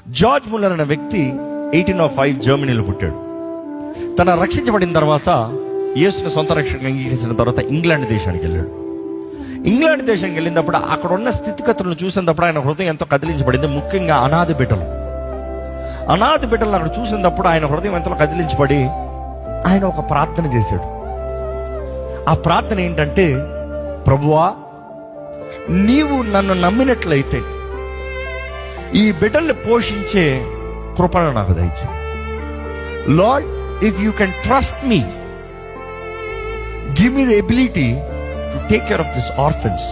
George Muller అనే వ్యక్తి 1805 జర్మనీలో పుట్టాడు. తన రక్షించబడిన తర్వాత, యేసుని సొంత రక్షణగా అంగీకరించిన తర్వాత ఇంగ్లాండ్ దేశానికి వెళ్ళాడు. ఇంగ్లాండ్ దేశానికి వెళ్ళినప్పుడు అక్కడ ఉన్న స్థితిగతులను చూసినప్పుడు ఆయన హృదయం ఎంతో కదిలించబడింది. ముఖ్యంగా అనాథ బిడ్డలను అక్కడ చూసినప్పుడు ఆయన హృదయం ఎంతో కదిలించబడి ఆయన ఒక ప్రార్థన చేశాడు. ఆ ప్రార్థన ఏంటంటే, ప్రభువా, నీవు నన్ను నమ్మినట్లయితే ఈ బిడ్డల్ని పోషించే కృపను నాకు దయచేయి. Lord, if you can trust me, give me the ability to take care of this orphans.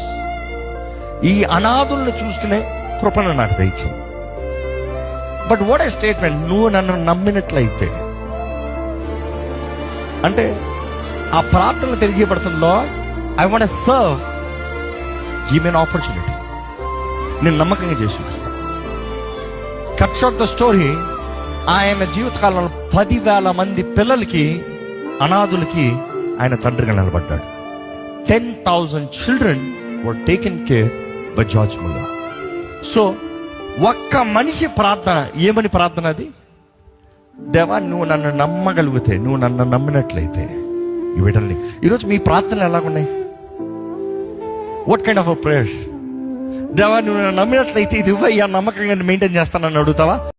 ఈ అనాథులను చూసుకునే కృపను నాకు దయచేయి. బట్ వాట్ ఏ స్టేట్మెంట్, నువ్వు నన్ను నమ్మినట్లయితే అంటే ఆ ప్రార్థనలు తెలియజేయబడుతుంది. Lord, I want to serve, give me an opportunity. నేను నమ్మకంగా చేసి చూపిస్తాను. కట్ షార్ట్ ద స్టోరీ, ఆయన జీవితకాలంలో 10,000 మంది పిల్లలకి, అనాథులకి ఆయన తండ్రిగా నిలబడ్డాడు. 10,000 children were taken care by George Muller. So ఒక్క మనిషి ప్రార్థన, ఏమని ప్రార్థన అది? దేవా, నువ్వు నన్ను నమ్మగలిగితే, నువ్వు నన్ను నమ్మినట్లయితే ఈ బిడ్డల్ని. ఈరోజు మీ ప్రార్థనలు ఎలాగున్నాయి? What kind of a prayer? దేవా, నువ్వు నన్ను నమ్మినట్లయితే ఇది ఇవ్వయ్యా, నమ్మకంగా మెయింటైన్ చేస్తానని అడుగుతావా?